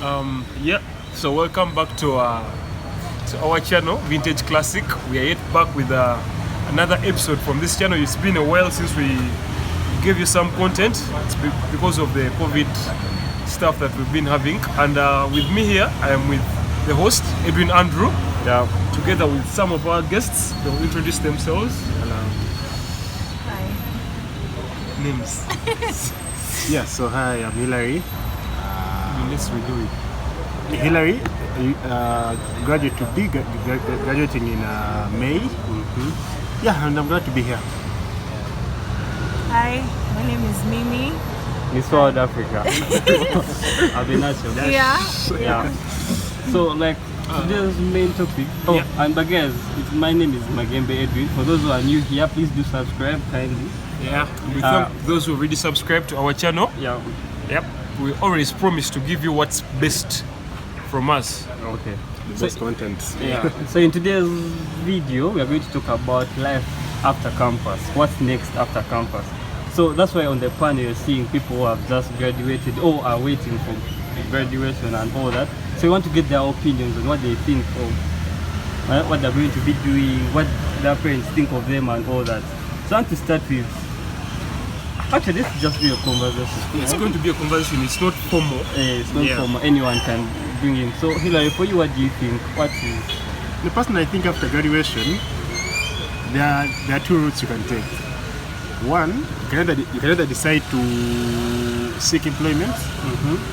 Yeah, so welcome back to our channel, Vintage Classic. We are yet back with another episode from this channel. It's been a while since we gave you some content. It's because of the COVID stuff that we've been having. And with me here, I am with the host, Edwin Andrew. Yeah. Together with some of our guests. They will introduce themselves. Hi. Names. Yeah, so hi, I'm Hilary. Let's redo it. Hilary, graduate to be graduating in May. Yeah, and I'm glad to be here. Hi, my name is Mimi. Miss World Africa. I've been natural. Yeah. Yeah. So like today's main topic. Oh, Yeah. and guys, my name is Magembe Edwin. For those who are new here, please do subscribe kindly. Yeah, we thank those who already subscribed to our channel. Yeah. Yep, we always promise to give you what's best from us. Okay. The best content. Yeah. So in today's video, we are going to talk about life after campus. What's next after campus? So that's why on the panel you're seeing people who have just graduated or are waiting for graduation and all that. So we want to get their opinions on what they think of what they're going to be doing, what their parents think of them and all that. So I want to start with, actually let's just do a conversation. It's going to be a conversation, it's not formal. It's not Yeah. formal, anyone can bring in. So Hilary, for you, what do you think? What is... The person I think after graduation, there are two routes you can take. One, you can either decide to seek employment,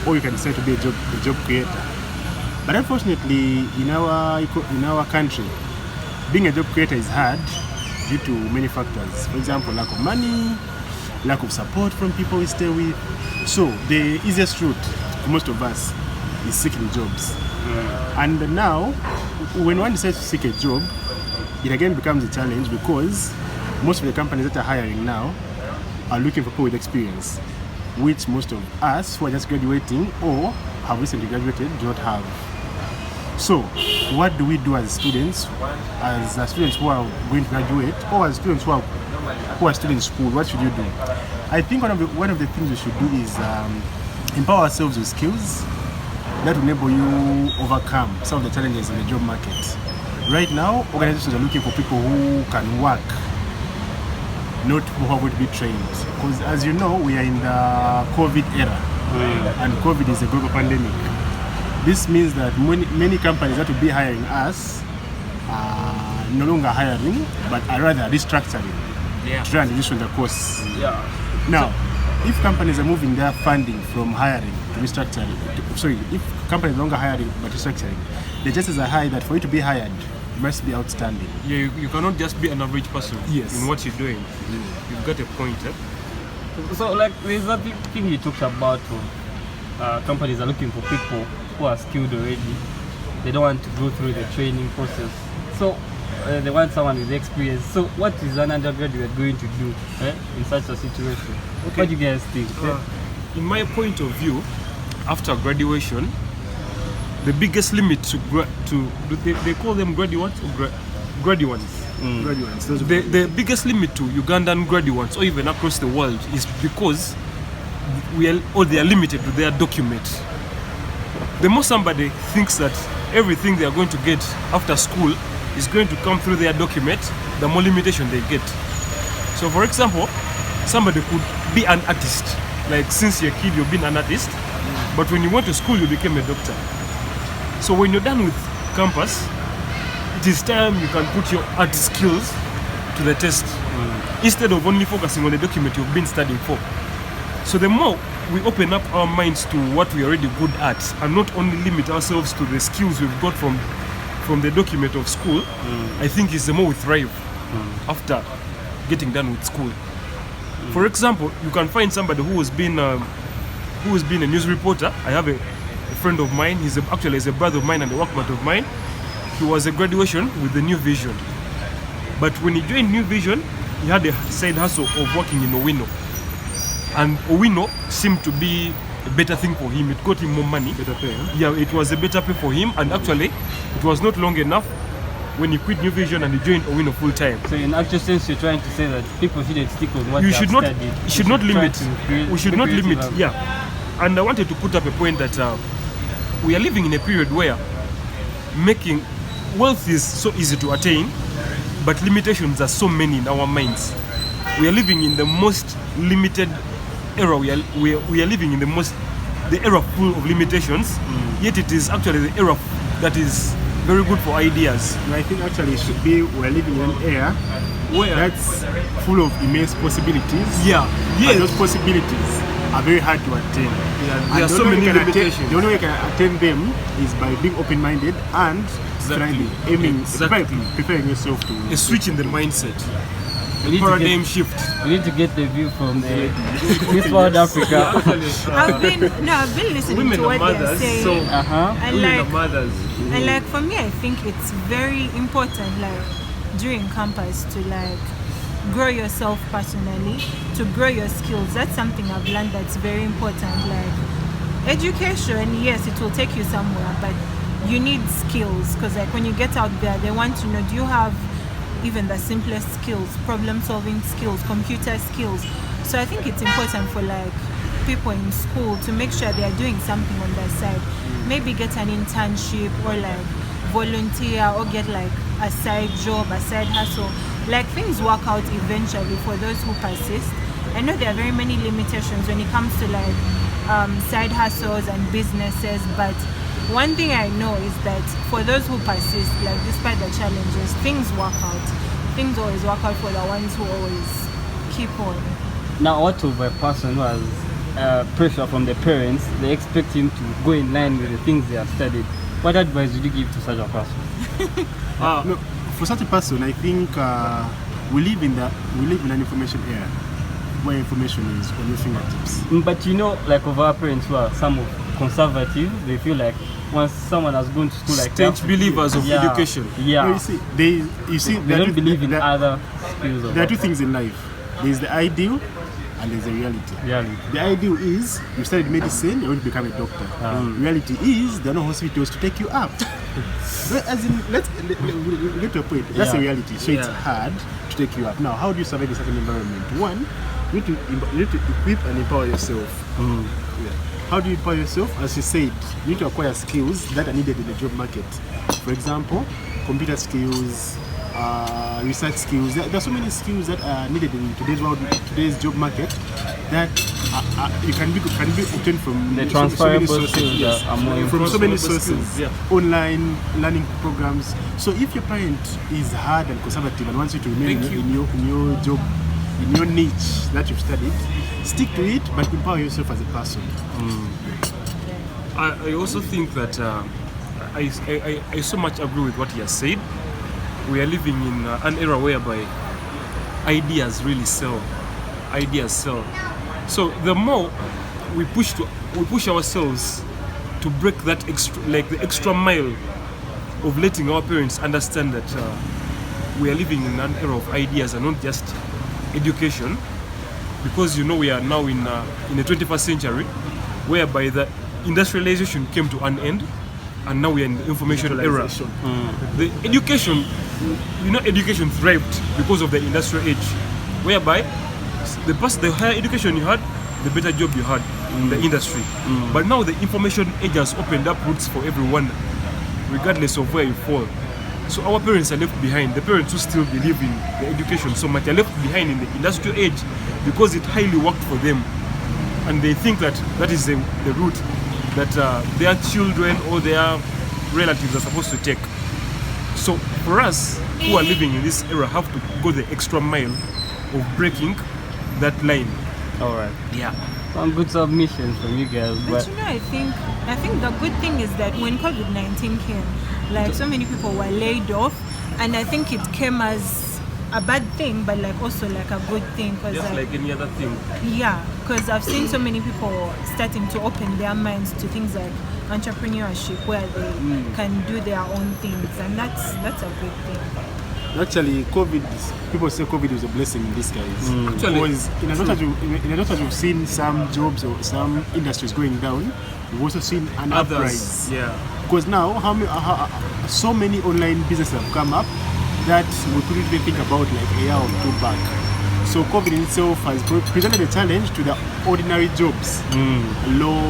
or you can decide to be a job creator. But unfortunately, in our country, being a job creator is hard due to many factors. For example, lack of money, lack of support from people we stay with. So the easiest route for most of us is seeking jobs. And now, when one decides to seek a job, it again becomes a challenge because most of the companies that are hiring now are looking for people with experience, which most of us who are just graduating or have recently graduated do not have. So, what do we do as students who are going to graduate, or as students who are still in school? What should you do? I think one of the things we should do is empower ourselves with skills that will enable you overcome some of the challenges in the job market. Right now, organizations are looking for people who can work, not who are going to be trained. Because as you know, we are in the COVID era, and COVID is a global pandemic. This means that many companies that will be hiring us are no longer hiring, but are rather restructuring to try and reduce the costs. Yeah. Now, if companies are moving their funding from hiring to restructuring, if companies are no longer hiring but restructuring, the chances are high that for you to be hired, you must be outstanding. Yeah, you cannot just be an average person Yes. in what you're doing. You've got a point. So like there's that big thing you talked about, companies are looking for people who are skilled already. They don't want to go through the training process. So they want someone with experience. So what is an undergraduate going to do in such a situation? Okay. What do you guys think? In my point of view, after graduation, the biggest limit they call them graduates or graduates. Graduates, those The biggest limit to Ugandan graduates or even across the world is because they are limited to their document. The more somebody thinks that everything they are going to get after school is going to come through their document, the more limitation they get. So for example, somebody could be an artist. Like since you're a kid, you've been an artist, but when you went to school, you became a doctor. So when you're done with campus, it is time you can put your art skills to the test instead of only focusing on the document you've been studying for. So the more we open up our minds to what we're already good at and not only limit ourselves to the skills we've got from the document of school, I think is the more we thrive after getting done with school. For example, you can find somebody who has been a news reporter. I have a friend of mine, he's a brother of mine and a workmate of mine. He was a graduation with the New Vision. But when he joined New Vision, he had a side hustle of working in Owino. And Owino seemed to be a better thing for him. It got him more money. better pay, huh? Yeah, it was a better pay for him. And actually, it was not long enough when he quit New Vision and he joined Owino full time. So in actual sense, you're trying to say that people shouldn't stick on what You they should have not. studied. You should not try limit. to create- We should be not creative limit. and- Yeah. And I wanted to put up a point that we are living in a period where making wealth is so easy to attain, but limitations are so many in our minds. We are living in the most limited era. We are living in the era full of limitations. Yet it is actually the era that is very good for ideas. And I think actually it should be we're living in an era Where that's full of immense possibilities. yeah, And yes, those possibilities are very hard to attain. there And are the so only way many you can attain- limitations. The only way you can attain them is by being open-minded and striving, aiming, Exactly. preparing yourself to. A switch in the mindset, We need to paradigm get, shift. we need to get the view from Miss World Africa. I've been listening Women to are what they're mothers, saying. so And women like, are mothers. and like for me, I think it's very important, like during campus, to like grow yourself personally, to grow your skills. That's something I've learned that's very important. Like education, yes, it will take you somewhere, but you need skills, because like when you get out there, they want to know, do you have even the simplest skills, problem solving skills, computer skills. So I think it's important for like people in school to make sure they are doing something on their side. Maybe get an internship or like volunteer or get like a side job, a side hustle. Like things work out eventually for those who persist. I know there are very many limitations when it comes to like side hustles and businesses, but one thing I know is that for those who persist, like despite the challenges, things work out. Things always work out for the ones who always keep on. Now, what of a person who has pressure from the parents? They expect him to go in line with the things they have studied. What advice would you give to such a person? No, for such a person, I think we live in an information era where information is on your fingertips. But you know, like of our parents who are some of conservative, they feel like once someone has gone to school like Staunch that, believers of yeah, education. Yeah, No, you see, they don't believe in other skills. There are two things in life. There's the ideal and there's the reality. Reality. The ideal is you studied medicine, you're going to become a doctor. Reality is there are no hospitals to take you up. As in, let's get to a point. That's the Yeah. reality. So it's Yeah. hard to take you up. Now, how do you survive in such an environment? One, you need to equip and empower yourself. Yeah. How do you empower yourself? As you said, you need to acquire skills that are needed in the job market. For example, computer skills, research skills. There are so many skills that are needed in today's job market that you can be obtained from The so many transferable sources. skills Yes. are more From so many transferable sources, skills, yeah. online learning programs. So if your parent is hard and conservative and wants you to remain Thank you. in your job, in your niche that you've studied, stick to it, but empower yourself as a person. I also think that I so much agree with what he has said. We are living in an era whereby ideas really sell. Ideas sell. So the more we push ourselves to break that the extra mile of letting our parents understand that we are living in an era of ideas and not just education, because you know we are now in the 21st century, whereby the industrialization came to an end, and now we are in the information era. The education, education thrived because of the industrial age, whereby the higher education you had, the better job you had in the industry. But now the information age has opened up routes for everyone, regardless of where you fall. So our parents are left behind. The parents who still believe in the education so much are left behind in the industrial age because it highly worked for them, and they think that that is the route that their children or their relatives are supposed to take. So for us who are living in this era have to go the extra mile of breaking that line. All right. Yeah. Some good submissions from you guys, But but you know, I think the good thing is that when COVID-19 came, like so many people were laid off, and I think it came as a bad thing, but like also like a good thing, because Just like any other thing. yeah, because I've seen so many people starting to open their minds to things like entrepreneurship, where they can do their own things, and that's a good thing. Actually, people say COVID is a blessing in disguise. Actually, Because in as much as we've seen some jobs or some industries going down, we've also seen an uprise. Others, yeah. Because now, so many online businesses have come up that we couldn't even think about like a year or two back. So COVID in itself has presented a challenge to the ordinary jobs, law,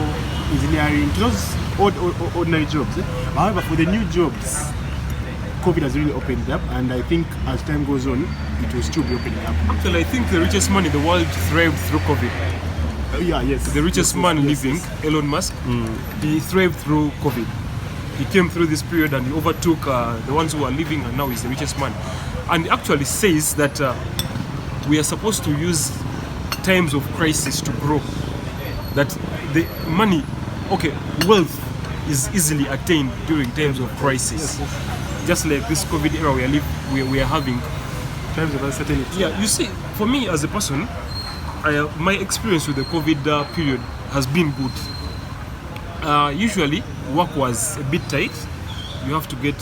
engineering, to those ordinary jobs. However, for the new jobs, COVID has really opened up, and I think as time goes on, it will still be opening up. Actually, I think the richest man in the world thrived through COVID. Yes. The richest man living, Elon Musk, he thrived through COVID. He came through this period and he overtook the ones who are living, and now he's the richest man. And he actually says that we are supposed to use times of crisis to grow. That the money, wealth is easily attained during times of crisis. Just like this COVID era we are having. Times of uncertainty. Yeah, you see, for me as a person, my experience with the COVID period has been good. Usually, work was a bit tight. You have to get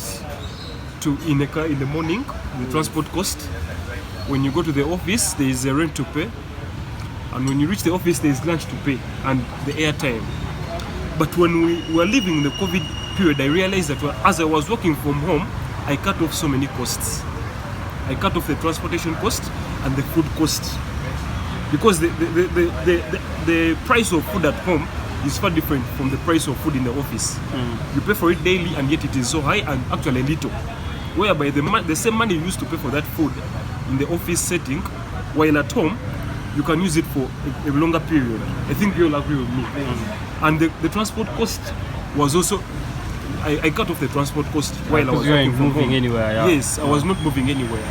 in a car in the morning, the transport cost. When you go to the office, there is a rent to pay. And when you reach the office, there is lunch to pay and the airtime. But when we were living in the COVID period, I realized that as I was working from home, I cut off so many costs. I cut off the transportation cost and the food cost. Because the price of food at home is far different from the price of food in the office. You pay for it daily and yet it is so high and actually little. Whereby the same money you used to pay for that food in the office setting, while at home, you can use it for a longer period. I think you'll agree with me. And the transport cost was also, I cut off the transport cost while I was working from home. Anywhere, yeah. Yes, I was not moving anywhere.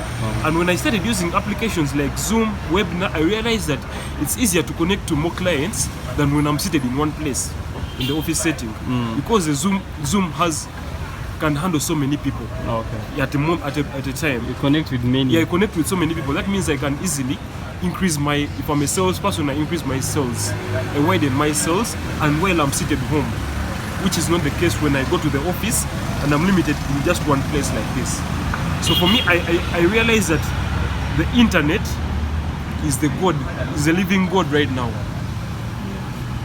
And when I started using applications like Zoom, Webinar, I realized that it's easier to connect to more clients than when I'm seated in one place in the office setting. Because the Zoom can handle so many people at a time. You connect with many. Yeah, I connect with so many people. That means I can easily increase if I'm a salesperson, I increase my sales. I widen my sales, and while I'm seated home, which is not the case when I go to the office and I'm limited in just one place like this. So for me, I realize that the internet is the God, is the living God right now.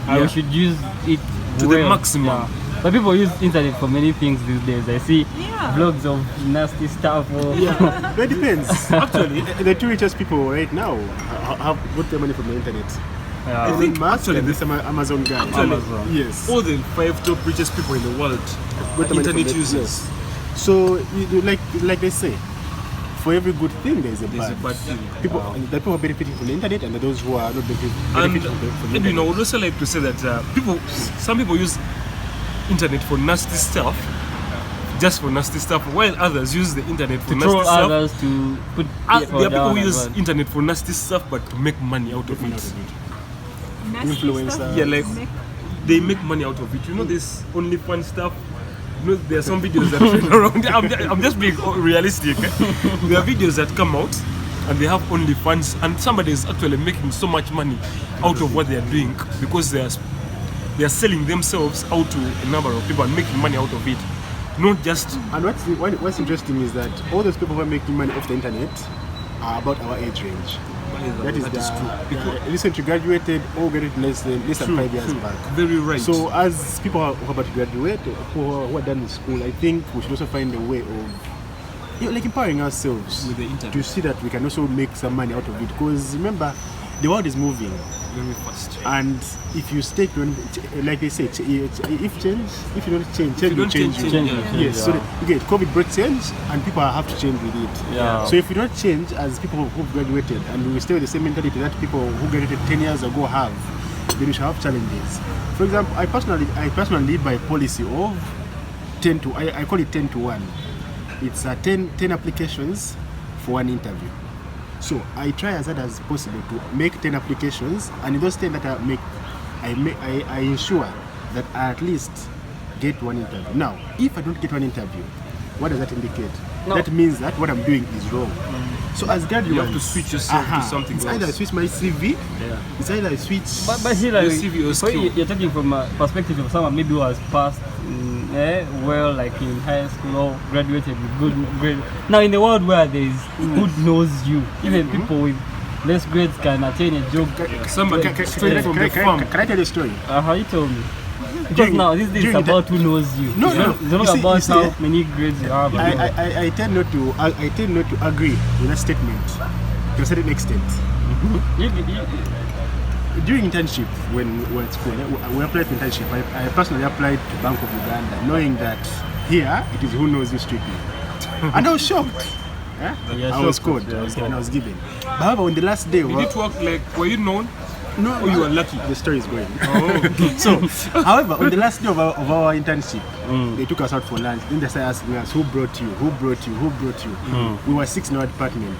And we should use it to the maximum. Yeah. But people use internet for many things these days. I see vlogs of nasty stuff. But it depends. Actually, the two richest people right now have got their money from the internet. I think actually this Amazon guy. Amazon. Yes. All the 5 top richest people in the world are internet users. Yes. So, like they say, for every good thing there is a bad thing. People are benefiting from the internet, and those who are not benefiting from the internet. I would also like to say that some people use internet for nasty stuff, just for nasty stuff, while others use the internet for nasty stuff. Others to put there are people who use internet for nasty stuff, but to make money out of it. Influencer. Yeah, like they make money out of it. You know, this OnlyFans stuff. You know, there are some videos that trend around. I'm just being realistic. There are videos that come out and they have OnlyFans, and somebody is actually making so much money out of what they are doing because they are selling themselves out to a number of people and making money out of it. Not just. And what's interesting is that all those people who are making money off the internet are about our age range. That is true. Recently graduated or graduated less than 5 years back. Very right. So as people who are about to graduate or who are done with school, I think we should also find a way of empowering ourselves with the internet to see that we can also make some money out of it. Because remember, the world is moving very fast. And if you stay, like they say, if you don't change will change you. Yes. So COVID brought change, and people have to change with it. Yeah. So if we don't change as people who've graduated, and we stay with the same mentality that people who graduated 10 years ago have, then we shall have challenges. For example, I personally lead by policy of 10 to I call it 10 to 1. It's 10 applications for one interview. So I try as hard as possible to make 10 applications, and in those 10 that I ensure that I at least get one interview. Now, if I don't get one interview, what does that indicate? No. That means that what I'm doing is wrong. So as graduates, you have to switch yourself to something else. It's either I switch my CV, it's either I switch but here, your CV or skill. You're talking from a perspective of someone maybe who has passed well, like in high school or graduated with good grades. Now in the world where there is who knows you, even people with less grades can attain a job. Somebody straight from the farm. Can I tell you a story? You told me. Because now this is about who knows you. No. It's not about how many grades you have. I tend not to agree with that statement to a certain extent. during internship, when we were at school, we applied for internship. I personally applied to Bank of Uganda, knowing that here it is who knows you strictly. And I was shocked. Yeah, I was sure, called, yeah, and I was given. However, on the last day, Did it work like, were you known? no, Or you were lucky? The story is going. Oh, So, however, on the last day of our internship, they took us out for lunch. Then they started asking us, who brought you? Who brought you? Who brought you? We were 6 in our department.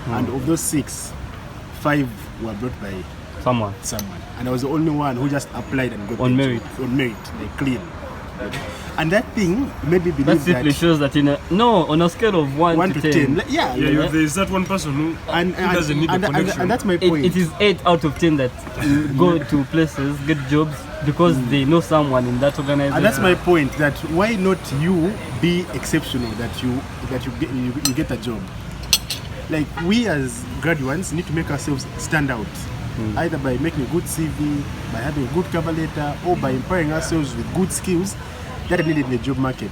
And of those 6, 5 were brought by Someone. someone. And I was the only one who just applied and got On the merit. job. On merit, like clean. And that thing made me That believe simply that shows that on a scale of 1 to 10, like, yeah, there's that one person who doesn't need the connection. and that's my point. it is 8 out of 10 that go to places, get jobs because they know someone in that organization. And that's my point. That why not you be exceptional? That you get a job. Like we as graduates need to make ourselves stand out, either by making a good CV, by having a good cover letter, or by empowering ourselves with good skills that are needed in the job market.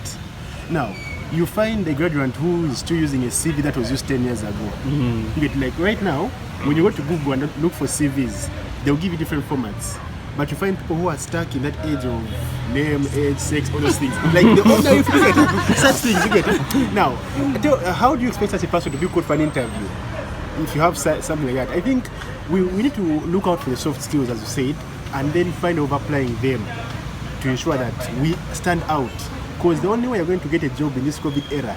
Now, you find a graduate who is still using a CV that was used 10 years ago. You get like right now, when you go to Google and look for CVs, they'll give you different formats. But you find people who are stuck in that age of name, age, sex, all those things. Like the older you get, such things you get. Now, how do you expect such a person to be called for an interview if you have something like that? I think we need to look out for the soft skills, as you said, and then find over applying them to ensure that we stand out. Because the only way you're going to get a job in this COVID era,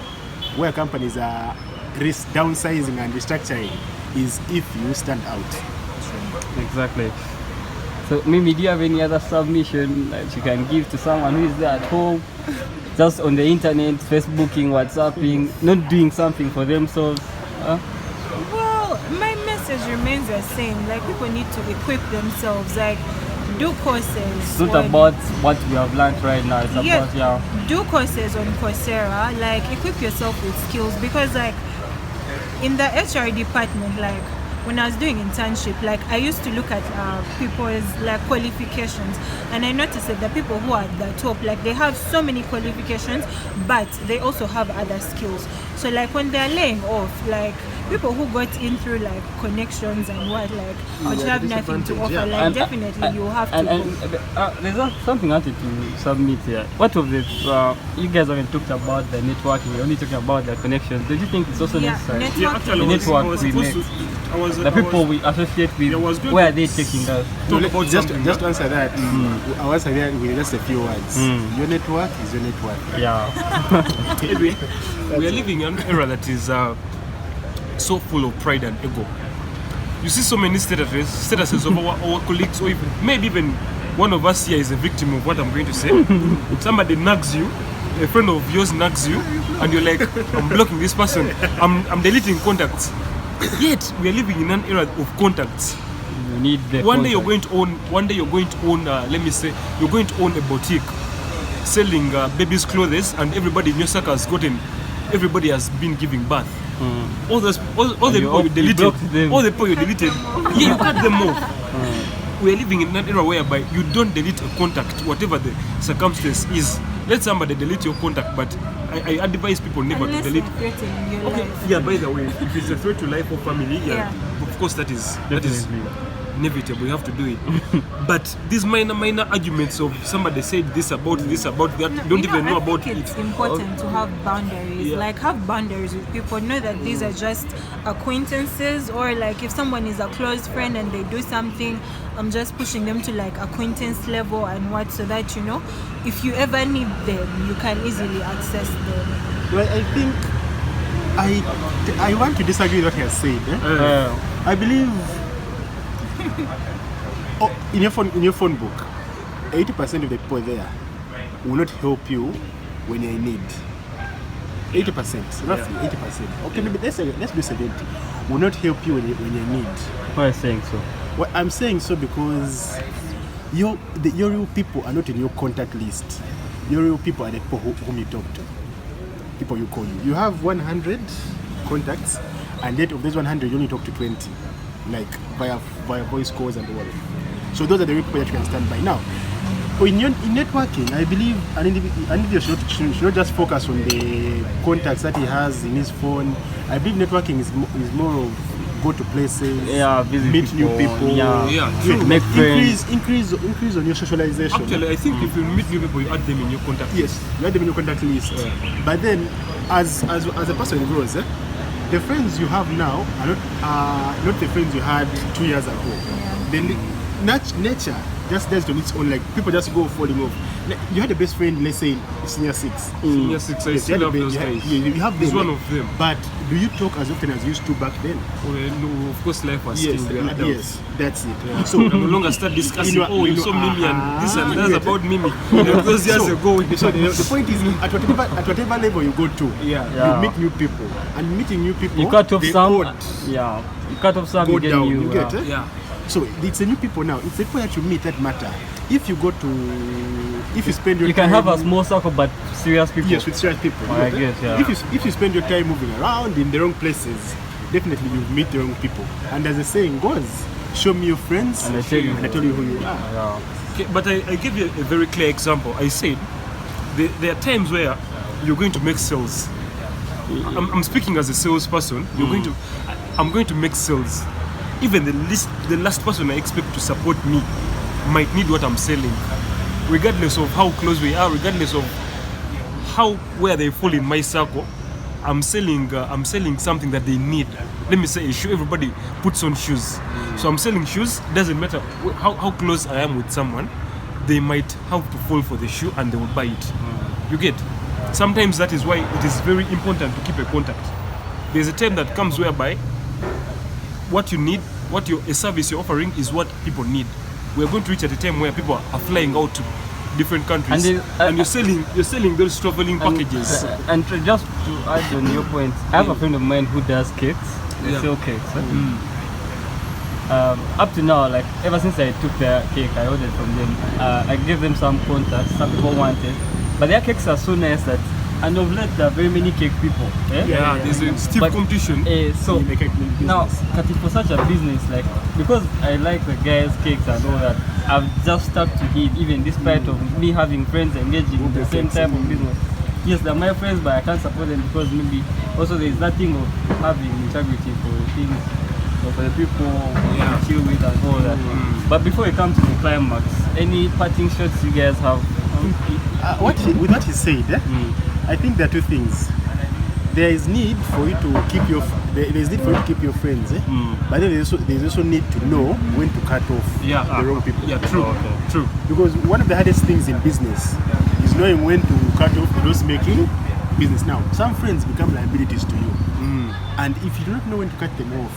where companies are downsizing and restructuring, is if you stand out. Exactly. So, Mimi, do you have any other submission that you can give to someone who is there at home, just on the internet, Facebooking, WhatsApping, not doing something for themselves? Well, my message remains the same. Like, people need to equip themselves. Like, do courses. It's not on- about what we have learned right now. It's about, do courses on Coursera. Like, equip yourself with skills, because like in the HR department, like when I was doing internship, like I used to look at people's like qualifications, and I noticed that the people who are at the top, like they have so many qualifications, but they also have other skills. So like when they're laying off, like people who got in through like connections and what, like but you have nothing to offer, like And- definitely you have to there's something I wanted to submit here. What of this? You guys haven't talked about the networking. You're only talking about the connections. Do you think it's also Yeah, necessary? networking. Yeah, actually, The I was network we supposed make. to. The people we associate Yeah, I was with, going where to are they taking us? talk about just something. to answer that, I'll answer that with just a few words. Your network is your network. Yeah. Anyway, we are living in an era that is so full of pride and ego. You see so many statuses of our colleagues, or even, maybe even one of us here is a victim of what I'm going to say. Somebody nags you, a friend of yours nags you, and you're like, I'm blocking this person, I'm deleting contacts. Yet we are living in an era of contacts. You need the One day contact. you're going to own, let me say, you're going to own a boutique selling babies' clothes, and everybody in your circle has everybody has been giving birth. All the people you deleted, blocked them. all the people you deleted, yeah, you cut them off. We are living in an era whereby you don't delete a contact, whatever the circumstance is. Let somebody delete your contact, but I advise people never unless to delete. you're threatening your Okay, life. yeah, by the way, if it's a threat to life or family, yeah, of course that is Definitely. inevitable, you have to do it. But these minor arguments of somebody said this about that, No, don't you know, even know I about think it. it's important to have boundaries. Yeah. Like have boundaries with people. Know that these are just acquaintances, or like if someone is a close friend and they do something, I'm just pushing them to like acquaintance level and what, so that you know, if you ever need them, you can easily access them. Well, I think I want to disagree with what he has said. I believe in your phone book, 80% of the people there will not help you when you're in need. 80%, roughly 80%. Okay, maybe let's do 70. Will not help you when you're in need. Why are you saying so? Well, I'm saying so because your real people are not in your contact list. Your real people are the people whom you talk to. People you call you. You have 100 contacts, and yet of those 100, you only talk to 20, like via voice calls and all. So those are the real people that you can stand by. Now, in networking, I believe an individual should not just focus on the contacts that he has in his phone. I believe networking is more of go to places, Yeah, visit meet new people, Yeah, true. Make friends. increase on your socialization. Actually, I think if you meet new people, you add them in your contact. Yes, you add them in your contact list. Yeah. But then, as a person grows, the friends you have now are not the friends you had 2 years ago. Then nature just does it on its own. Like people just go falling off. Like, you had a best friend, let's say in senior 6. Senior 6, I Yes, still you have had those you guys. you have He's them. one of them. But do you talk as often as you used to back then? Well, no, of course, life was Yes, still there. yes, that's it. So So no longer start discussing, you saw Mimi and this and that's yeah. about Mimi. Those years ago. So the point is, at whatever level you go to, Yeah. you meet new people, and meeting new people, You cut off they some. would Yeah. You cut off some. go You get down. new. You get it? Yeah. So it's the new people now. It's the people that you meet that matter. If you go to, if you spend your You time, can have a small circle, but serious people. yes, with serious people. I you get it? guess, yeah. If you spend your time moving around in the wrong places, definitely you meet the wrong people. And as the saying goes, show me your friends, And I tell you and I tell you who you are. Yeah. Okay, but I give you a very clear example. I said there are times where you're going to make sales. I'm speaking as a salesperson. I'm going to make sales. Even the last person I expect to support me might need what I'm selling, regardless of how close we are, regardless of where they fall in my circle. I'm selling something that they need. Let me say a shoe. Everybody puts on shoes, so I'm selling shoes. Doesn't matter how close I am with someone, they might have to fall for the shoe and they will buy it. You get? Sometimes that is why it is very important to keep a contact. There's a time that comes whereby what you need, a service you're offering is what people need. We're going to reach at a time where people are flying out to different countries, and you're selling those traveling packages. Just to add on your point, I have a friend of mine who does cakes. They Yeah. sell cakes. Up to now, like ever since I took their cake, I ordered from them. I gave them some contacts. Some people wanted, but their cakes are so nice that, and of late there are very many cake people. Yeah, there's a stiff But, competition. So In the cake now, business. Kati, for such a business, like because I like the guys' cakes and all that, I've just stuck to it, even despite of me having friends engaging in the same type of business. Yes, they're my friends, but I can't support them because maybe also there is nothing of having integrity for things, or for the people you chill with and all that. But before we come to the climax, any parting shots you guys have? With what he said, I think there are two things. There is need for you to keep your friends, but then there's also need to know when to cut off the wrong people. Yeah, true. True. Because one of the hardest things in business is knowing when to cut off those making business. Now, some friends become liabilities to you, and if you do not know when to cut them off,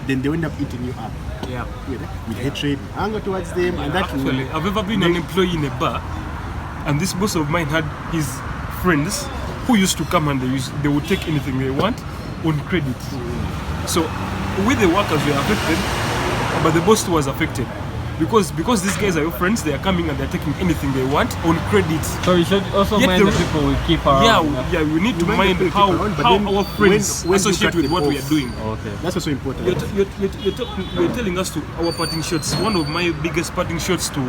then they end up eating you up Yeah. with hatred, anger towards them, and that Actually, will I've ever been an employee in a bar, and this boss of mine had his friends who used to come and they would take anything they want on credit. So we the workers were affected, but the boss too was affected. Because these guys are your friends, they are coming and they're taking anything they want on credit. So you should also Yet mind the- the people we keep around. Yeah, we need to You mind mind the people how keep around, but how then our friends when you associate cut with them what we off. are doing. Okay. that's also important. You're telling us to our parting shots. One of my biggest parting shots to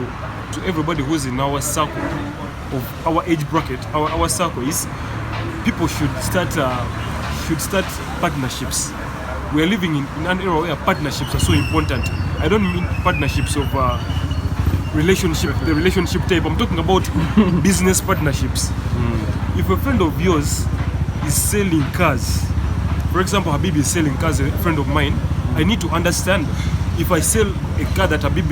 everybody who's in our circle of our age bracket, our circle is people should start partnerships. We are living in an era where partnerships are so important. I don't mean partnerships of the relationship type. I'm talking about business partnerships. If a friend of yours is selling cars, for example, Habib is selling cars, a friend of mine, I need to understand if I sell a car that Habib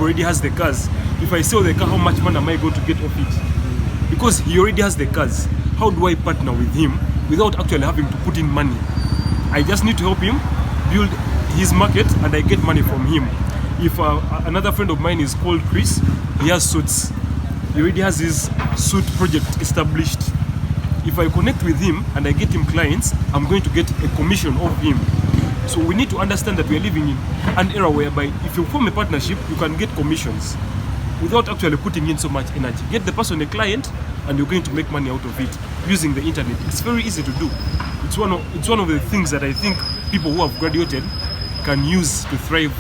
already has the cars. If I sell the car, how much money am I going to get off it? Because he already has the cars. How do I partner with him without actually having to put in money? I just need to help him build his market and I get money from him. If another friend of mine is called Chris, he has suits. He already has his suit project established. If I connect with him and I get him clients, I'm going to get a commission of him. So we need to understand that we are living in an era whereby if you form a partnership, you can get commissions without actually putting in so much energy. Get the person a client and you're going to make money out of it using the internet. It's very easy to do. It's one of the things that I think people who have graduated can use to thrive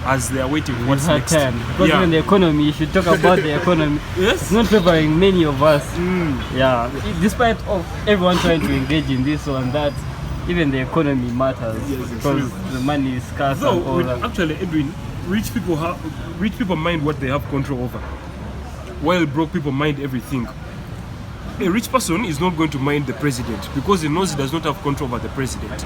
as they are waiting for what's next. Because even the economy, you should talk about the economy. Yes. It's not favoring many of us. Yeah. Despite of everyone trying to engage in this or that, even the economy matters because the money is scarce and all that. Actually, Edwin, rich people mind what they have control over, while broke people mind everything. A rich person is not going to mind the president because he knows he does not have control over the president.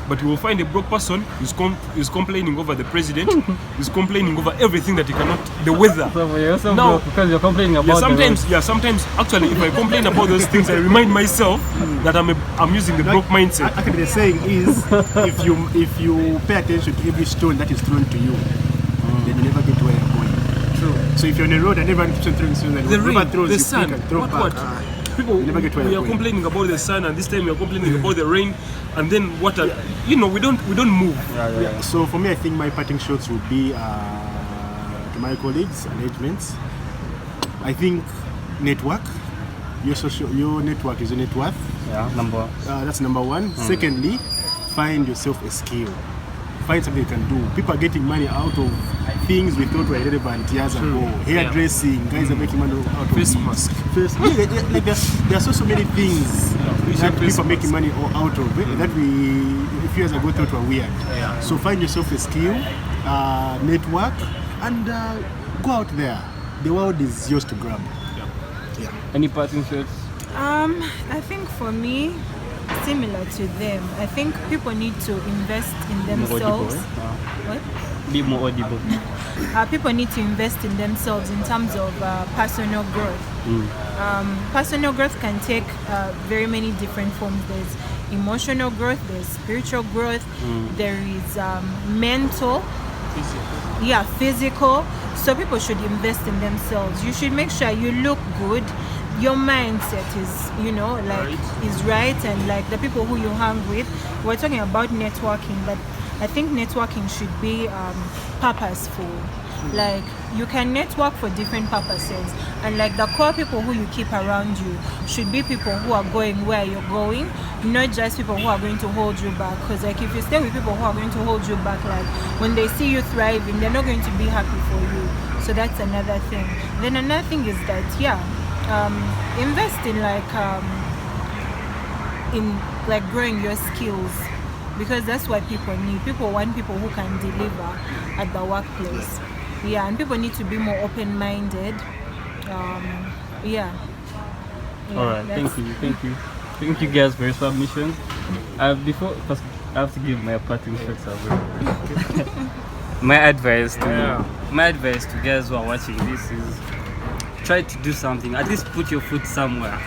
But you will find a broke person who's complaining over the president, is complaining over everything that he cannot, the weather. So you're also Now, broke because you're complaining about sometimes actually if I complain about those things, I remind myself that I'm using the broke mindset. Actually, the saying is, if you pay attention to every stone that is thrown to you, then you never get where you're going. True. So if you're on the road and everyone keeps on throwing stones, and The whoever rain, throws the you, sun, you can throw back. People, You never get where we you're are going. complaining about the sun, and this time we are complaining about the rain, and then we don't move. So for me, I think my parting shots would be to my colleagues and agents. I think network. Your network is your net worth. Yeah, number. That's number one. Secondly, find yourself a skill. Find something you can do. People are getting money out of things we thought were irrelevant years ago. Hairdressing, guys are making money out of Face it. mask. Like there are so many things that people are making money out of that we a few years ago thought were weird. So find yourself a skill, network, and go out there. The world is yours to grab. Any parting shots? I think for me, similar to them, I think people need to invest in themselves. What? Be more audible. People need to invest in themselves in terms of personal growth. Personal growth can take very many different forms. There's emotional growth, there's spiritual growth, there is mental, physical. So people should invest in themselves. You should make sure you look good. Your mindset is, is right, and like the people who you hang with. We're talking about networking, but I think networking should be purposeful. Like you can network for different purposes, and like the core people who you keep around you should be people who are going where you're going, not just people who are going to hold you back. Because like if you stay with people who are going to hold you back, like when they see you thriving, they're not going to be happy for you. So that's another thing. Then another thing is that invest in growing your skills, because that's what people need. People want people who can deliver at the workplace. And people need to be more open-minded. All right, thank you guys for your submissions. First, I have to give my parting shots as well. My advice to guys who are watching this is try to do something. At least put your foot somewhere.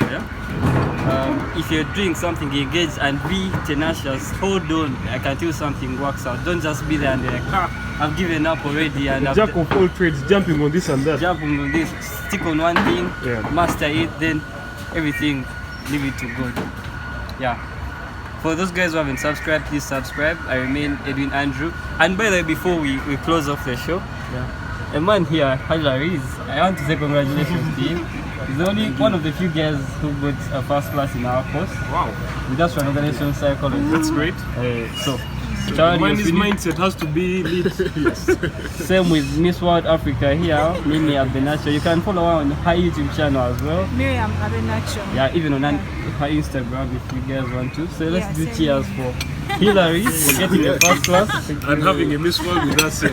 If you're doing something, engage and be tenacious. Hold on until something works out. Don't just be there and be like, I've given up already. And Jack of all trades, jumping on this and that. Jumping on this, stick on one thing, master it, then everything, leave it to God. For those guys who haven't subscribed, please subscribe. I remain Edwin Andrew. And by the way, before we close off the show, a man here, Hilary, I want to say congratulations to him. He's only one of the few guys who got a first class in our course. Wow. Industrial organization psychology. That's great. His mindset has to be lit. Same with Miss World Africa here, Mimi Abenacho. You can follow her on her YouTube channel as well. Miriam Abenacho. Even on her Instagram if you guys want to. So let's do cheers for Hilary for getting a first class and having a Miss World with us.